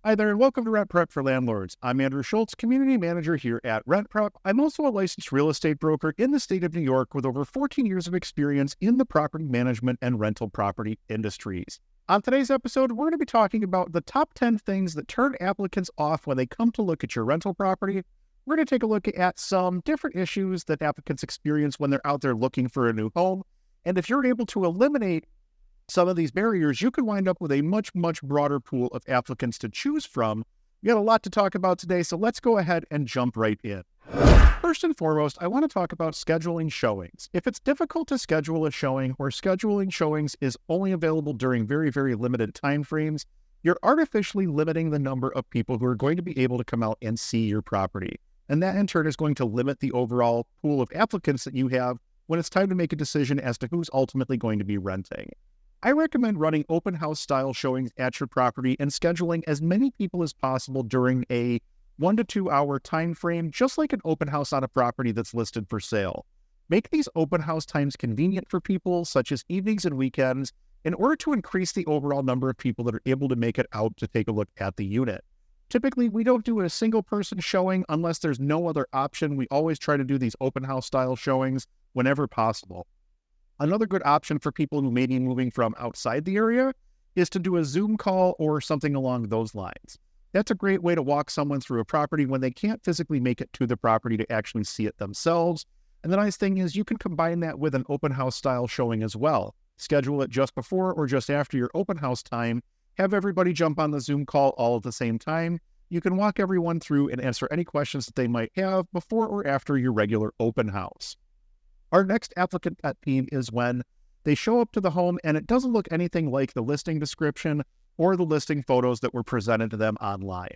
Hi there, and welcome to Rent Prep for Landlords. I'm Andrew Schultz, Community Manager here at Rent Prep. I'm also a licensed real estate broker in the state of New York with over 14 years of experience in the property management and rental property industries. On today's episode, we're going to be talking about the top 10 things that turn applicants off when they come to look at your rental property. We're going to take a look at some different issues that applicants experience when they're out there looking for a new home. And if you're able to eliminate some of these barriers, you can wind up with a much broader pool of applicants to choose from. We got a lot to talk about today, so let's go ahead and jump right in. First and foremost, I want to talk about scheduling showings. If it's difficult to schedule a showing or scheduling showings is only available during very limited time frames, you're artificially limiting the number of people who are going to be able to come out and see your property. And that in turn is going to limit the overall pool of applicants that you have when it's time to make a decision as to who's ultimately going to be renting. I recommend running open house style showings at your property and scheduling as many people as possible during a 1 to 2 hour time frame, just like an open house on a property that's listed for sale. Make these open house times convenient for people, such as evenings and weekends, in order to increase the overall number of people that are able to make it out to take a look at the unit. Typically, we don't do a single person showing unless there's no other option. We always try to do these open house style showings whenever possible. Another good option for people who may be moving from outside the area is to do a Zoom call or something along those lines. That's a great way to walk someone through a property when they can't physically make it to the property to actually see it themselves. And the nice thing is you can combine that with an open house style showing as well. Schedule it just before or just after your open house time. Have everybody jump on the Zoom call all at the same time. You can walk everyone through and answer any questions that they might have before or after your regular open house. Our next applicant pet peeve is when they show up to the home and it doesn't look anything like the listing description or the listing photos that were presented to them online.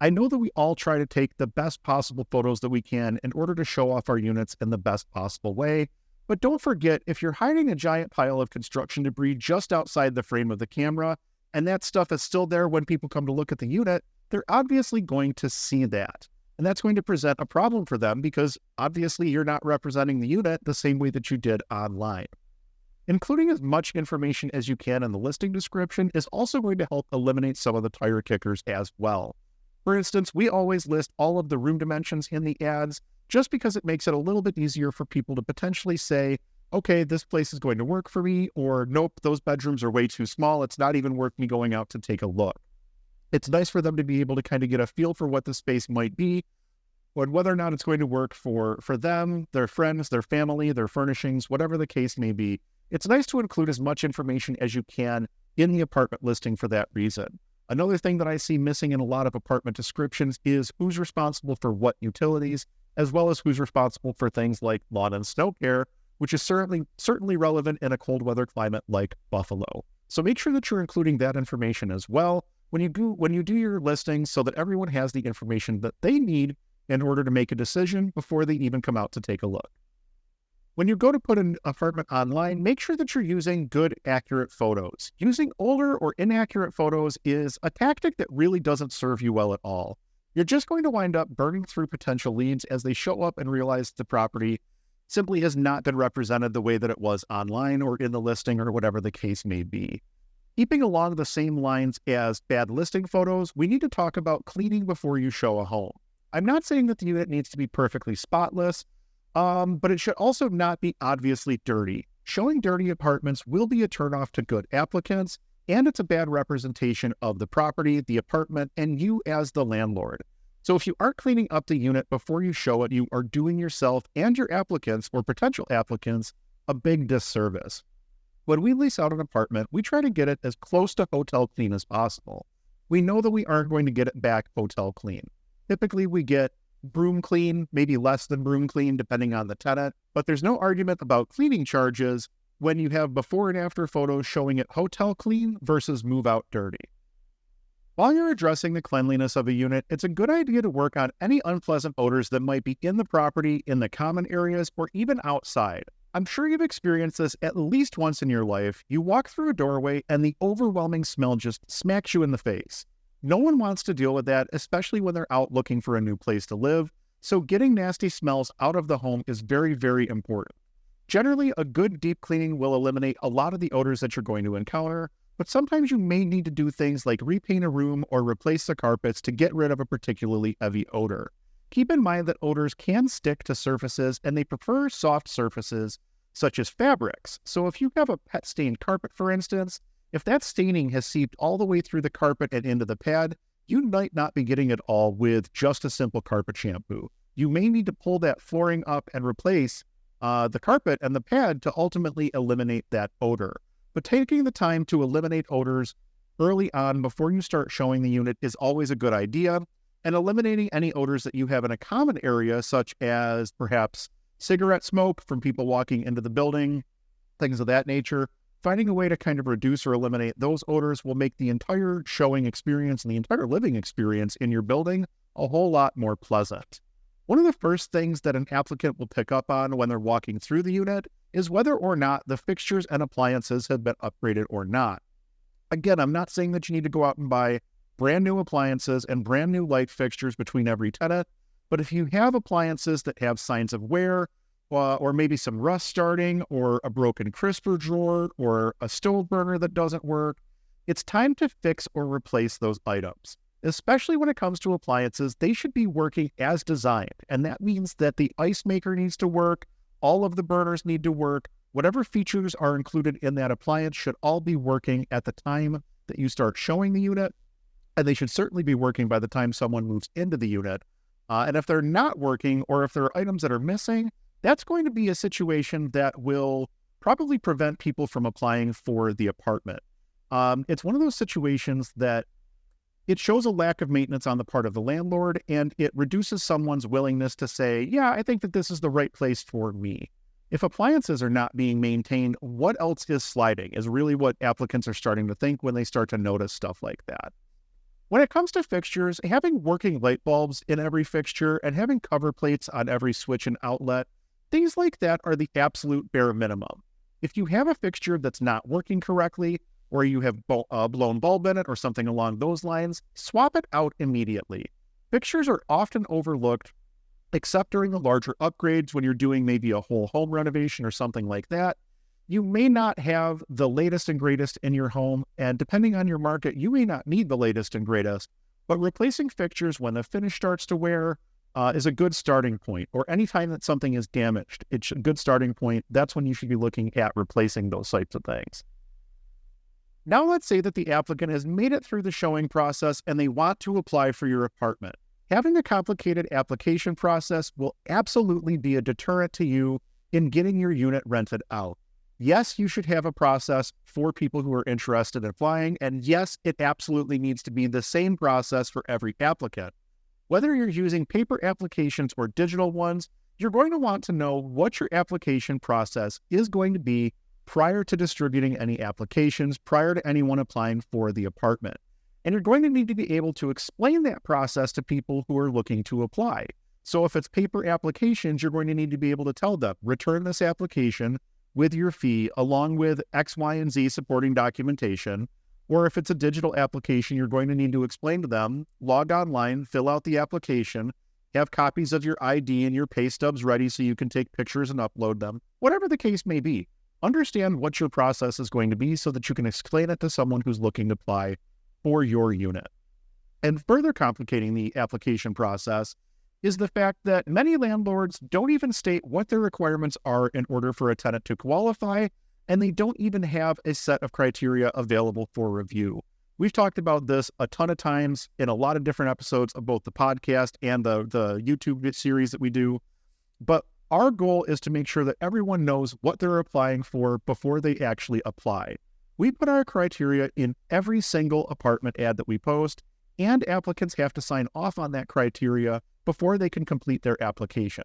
I know that we all try to take the best possible photos that we can in order to show off our units in the best possible way, but don't forget, if you're hiding a giant pile of construction debris just outside the frame of the camera, and that stuff is still there when people come to look at the unit, they're obviously going to see that. And that's going to present a problem for them because obviously you're not representing the unit the same way that you did online. Including as much information as you can in the listing description is also going to help eliminate some of the tire kickers as well. For instance, we always list all of the room dimensions in the ads just because it makes it a little bit easier for people to potentially say, okay, this place is going to work for me, or nope, those bedrooms are way too small. It's not even worth me going out to take a look. It's nice for them to be able to kind of get a feel for what the space might be, and whether or not it's going to work for them, their friends, their family, their furnishings, whatever the case may be. It's nice to include as much information as you can in the apartment listing for that reason. Another thing that I see missing in a lot of apartment descriptions is who's responsible for what utilities, as well as who's responsible for things like lawn and snow care, which is certainly relevant in a cold weather climate like Buffalo. So make sure that you're including that information as well when you do your listings so that everyone has the information that they need in order to make a decision before they even come out to take a look. When you go to put an apartment online, make sure that you're using good, accurate photos. Using older or inaccurate photos is a tactic that really doesn't serve you well at all. You're just going to wind up burning through potential leads as they show up and realize the property simply has not been represented the way that it was online or in the listing or whatever the case may be. Keeping along the same lines as bad listing photos, we need to talk about cleaning before you show a home. I'm not saying that the unit needs to be perfectly spotless, but it should also not be obviously dirty. Showing dirty apartments will be a turnoff to good applicants, and it's a bad representation of the property, the apartment, and you as the landlord. So if you aren't cleaning up the unit before you show it, you are doing yourself and your applicants or potential applicants a big disservice. When we lease out an apartment, we try to get it as close to hotel clean as possible. We know that we aren't going to get it back hotel clean. Typically, we get broom clean, maybe less than broom clean, depending on the tenant, but there's no argument about cleaning charges when you have before and after photos showing it hotel clean versus move out dirty. While you're addressing the cleanliness of a unit, it's a good idea to work on any unpleasant odors that might be in the property, in the common areas, or even outside. I'm sure you've experienced this at least once in your life. You walk through a doorway and the overwhelming smell just smacks you in the face. No one wants to deal with that, especially when they're out looking for a new place to live, so getting nasty smells out of the home is very important. Generally, a good deep cleaning will eliminate a lot of the odors that you're going to encounter, but sometimes you may need to do things like repaint a room or replace the carpets to get rid of a particularly heavy odor. Keep in mind that odors can stick to surfaces and they prefer soft surfaces such as fabrics. So if you have a pet stained carpet, for instance, if that staining has seeped all the way through the carpet and into the pad, you might not be getting it all with just a simple carpet shampoo. You may need to pull that flooring up and replace the carpet and the pad to ultimately eliminate that odor. But taking the time to eliminate odors early on before you start showing the unit is always a good idea, and eliminating any odors that you have in a common area, such as perhaps cigarette smoke from people walking into the building, things of that nature. Finding a way to kind of reduce or eliminate those odors will make the entire showing experience and the entire living experience in your building a whole lot more pleasant. One of the first things that an applicant will pick up on when they're walking through the unit is whether or not the fixtures and appliances have been upgraded or not. Again, I'm not saying that you need to go out and buy brand new appliances and brand new light fixtures between every tenant, but if you have appliances that have signs of wear, or maybe some rust starting, or a broken crisper drawer, or a stove burner that doesn't work, it's time to fix or replace those items. Especially when it comes to appliances, they should be working as designed, and that means that the ice maker needs to work, all of the burners need to work, whatever features are included in that appliance should all be working at the time that you start showing the unit, and they should certainly be working by the time someone moves into the unit. And if they're not working, or if there are items that are missing, that's going to be a situation that will probably prevent people from applying for the apartment. It's one of those situations that it shows a lack of maintenance on the part of the landlord, and it reduces someone's willingness to say, yeah, I think that this is the right place for me. If appliances are not being maintained, what else is sliding is really what applicants are starting to think when they start to notice stuff like that. When it comes to fixtures, having working light bulbs in every fixture and having cover plates on every switch and outlet, things like that are the absolute bare minimum. If you have a fixture that's not working correctly, or you have a blown bulb in it or something along those lines, swap it out immediately. Fixtures are often overlooked, except during the larger upgrades when you're doing maybe a whole home renovation or something like that. You may not have the latest and greatest in your home, and depending on your market, you may not need the latest and greatest, but replacing fixtures when the finish starts to wear is a good starting point, or anytime that something is damaged, it's a good starting point. That's when you should be looking at replacing those types of things. Now let's say that the applicant has made it through the showing process and they want to apply for your apartment. Having a complicated application process will absolutely be a deterrent to you in getting your unit rented out. Yes, you should have a process for people who are interested in applying, and yes, it absolutely needs to be the same process for every applicant. Whether you're using paper applications or digital ones, you're going to want to know what your application process is going to be prior to distributing any applications, prior to anyone applying for the apartment. And you're going to need to be able to explain that process to people who are looking to apply. So if it's paper applications, you're going to need to be able to tell them, return this application with your fee along with X, Y, and Z supporting documentation. Or if it's a digital application, you're going to need to explain to them, log online, fill out the application, have copies of your ID and your pay stubs ready so you can take pictures and upload them, whatever the case may be. Understand what your process is going to be so that you can explain it to someone who's looking to apply for your unit. And further complicating the application process is the fact that many landlords don't even state what their requirements are in order for a tenant to qualify, and they don't even have a set of criteria available for review. We've talked about this a ton of times in a lot of different episodes of both the podcast and the YouTube series that we do, but our goal is to make sure that everyone knows what they're applying for before they actually apply. We put our criteria in every single apartment ad that we post, and applicants have to sign off on that criteria before they can complete their application.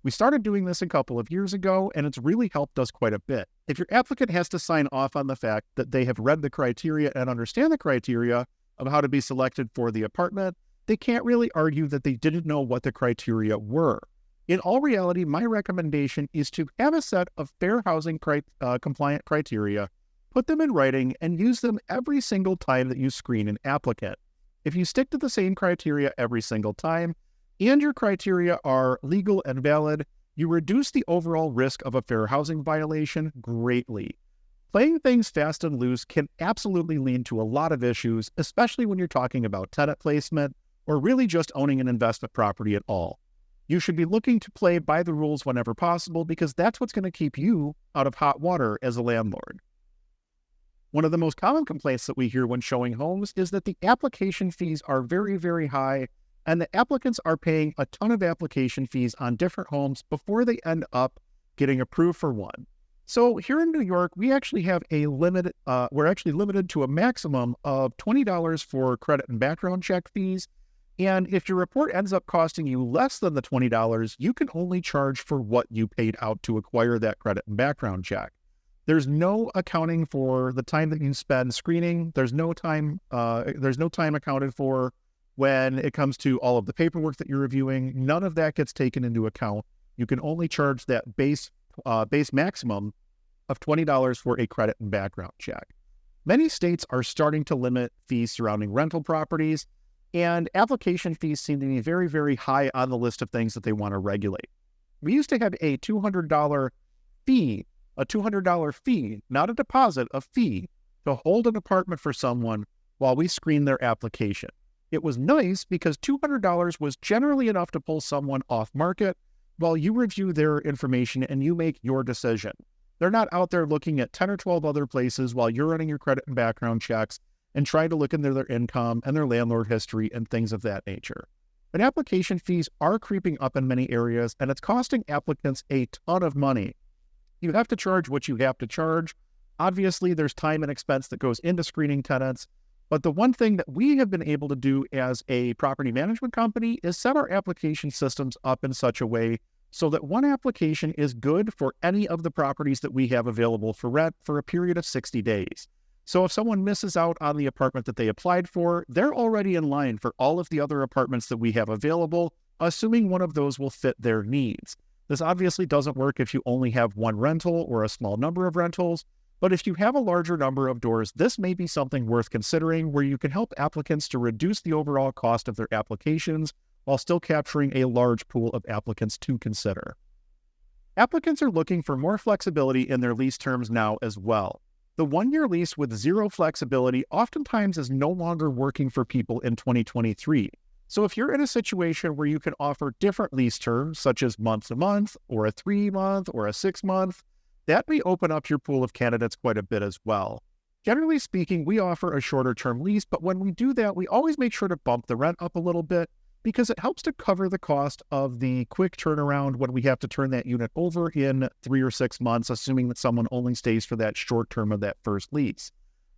We started doing this a couple of years ago, and it's really helped us quite a bit. If your applicant has to sign off on the fact that they have read the criteria and understand the criteria of how to be selected for the apartment, they can't really argue that they didn't know what the criteria were. In all reality, my recommendation is to have a set of fair housing compliant criteria, put them in writing, and use them every single time that you screen an applicant. If you stick to the same criteria every single time, and your criteria are legal and valid, you reduce the overall risk of a fair housing violation greatly. Playing things fast and loose can absolutely lead to a lot of issues, especially when you're talking about tenant placement or really just owning an investment property at all. You should be looking to play by the rules whenever possible because that's what's going to keep you out of hot water as a landlord. One of the most common complaints that we hear when showing homes is that the application fees are very, very high, and the applicants are paying a ton of application fees on different homes before they end up getting approved for one. So here in New York, we actually have a limit. We're actually limited to a maximum of $20 for credit and background check fees. And if your report ends up costing you less than the $20, you can only charge for what you paid out to acquire that credit and background check. There's no accounting for the time that you spend screening. There's no time accounted for when it comes to all of the paperwork that you're reviewing. None of that gets taken into account. You can only charge that base maximum of $20 for a credit and background check. Many states are starting to limit fees surrounding rental properties, and application fees seem to be very, very high on the list of things that they want to regulate. We used to have a $200 fee, not a deposit, a fee, to hold an apartment for someone while we screen their application. It was nice because $200 was generally enough to pull someone off market while you review their information and you make your decision. They're not out there looking at 10 or 12 other places while you're running your credit and background checks and trying to look into their income and their landlord history and things of that nature. But application fees are creeping up in many areas, and it's costing applicants a ton of money. You have to charge what you have to charge. Obviously, there's time and expense that goes into screening tenants, but the one thing that we have been able to do as a property management company is set our application systems up in such a way so that one application is good for any of the properties that we have available for rent for a period of 60 days. So if someone misses out on the apartment that they applied for, they're already in line for all of the other apartments that we have available, assuming one of those will fit their needs. This obviously doesn't work if you only have one rental or a small number of rentals, but if you have a larger number of doors, this may be something worth considering where you can help applicants to reduce the overall cost of their applications while still capturing a large pool of applicants to consider. Applicants are looking for more flexibility in their lease terms now as well. The one-year lease with zero flexibility oftentimes is no longer working for people in 2023. So if you're in a situation where you can offer different lease terms, such as month-to-month, or a 3-month, or a 6-month, that may open up your pool of candidates quite a bit as well. Generally speaking, we offer a shorter-term lease, but when we do that, we always make sure to bump the rent up a little bit because it helps to cover the cost of the quick turnaround when we have to turn that unit over in 3 or 6 months, assuming that someone only stays for that short term of that first lease.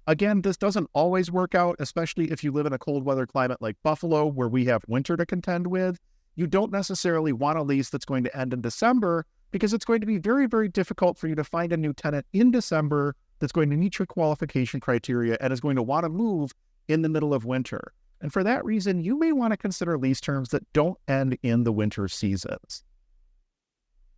Again, this doesn't always work out, especially if you live in a cold weather climate like Buffalo, where we have winter to contend with. You don't necessarily want a lease that's going to end in December because it's going to be very, very difficult for you to find a new tenant in December that's going to meet your qualification criteria and is going to want to move in the middle of winter. And for that reason, you may want to consider lease terms that don't end in the winter seasons.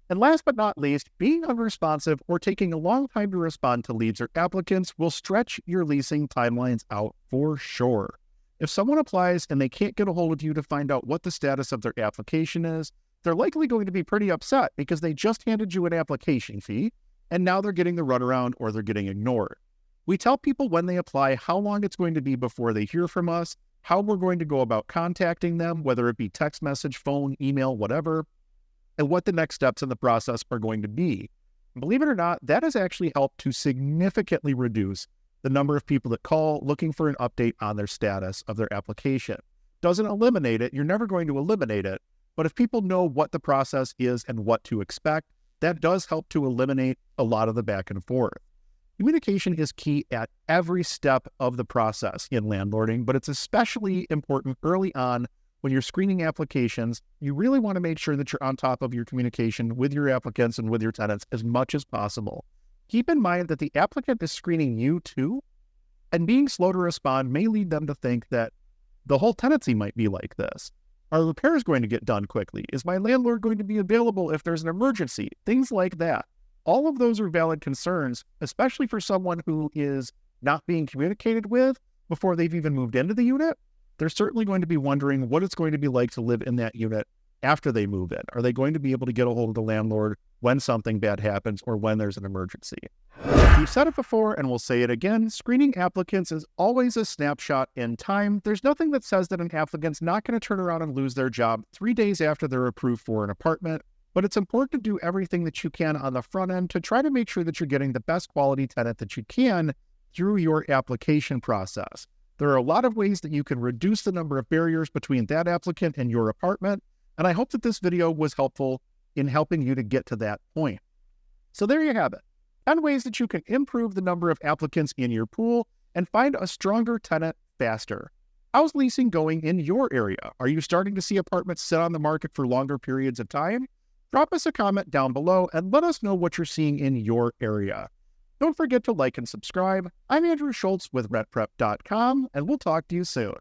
And last but not least, being unresponsive or taking a long time to respond to leads or applicants will stretch your leasing timelines out for sure. If someone applies and they can't get a hold of you to find out what the status of their application is, they're likely going to be pretty upset because they just handed you an application fee and now they're getting the runaround or they're getting ignored. We tell people when they apply how long it's going to be before they hear from us, how we're going to go about contacting them, whether it be text message, phone, email, whatever, and what the next steps in the process are going to be. Believe it or not, that has actually helped to significantly reduce the number of people that call looking for an update on their status of their application. Doesn't eliminate it, you're never going to eliminate it, but if people know what the process is and what to expect, that does help to eliminate a lot of the back and forth. Communication is key at every step of the process in landlording, but it's especially important early on when you're screening applications. You really want to make sure that you're on top of your communication with your applicants and with your tenants as much as possible. Keep in mind that the applicant is screening you too, and being slow to respond may lead them to think that the whole tenancy might be like this. Are repairs going to get done quickly? Is my landlord going to be available if there's an emergency? Things like that. All of those are valid concerns, especially for someone who is not being communicated with before they've even moved into the unit. They're certainly going to be wondering what it's going to be like to live in that unit after they move in. Are they going to be able to get a hold of the landlord when something bad happens or when there's an emergency? We've said it before and we'll say it again, screening applicants is always a snapshot in time. There's nothing that says that an applicant's not going to turn around and lose their job 3 days after they're approved for an apartment, but it's important to do everything that you can on the front end to try to make sure that you're getting the best quality tenant that you can through your application process. There are a lot of ways that you can reduce the number of barriers between that applicant and your apartment, and I hope that this video was helpful in helping you to get to that point. So there you have it. 10 ways that you can improve the number of applicants in your pool and find a stronger tenant faster. How's leasing going in your area? Are you starting to see apartments sit on the market for longer periods of time? Drop us a comment down below and let us know what you're seeing in your area. Don't forget to like and subscribe. I'm Andrew Schultz with rentprep.com, and we'll talk to you soon.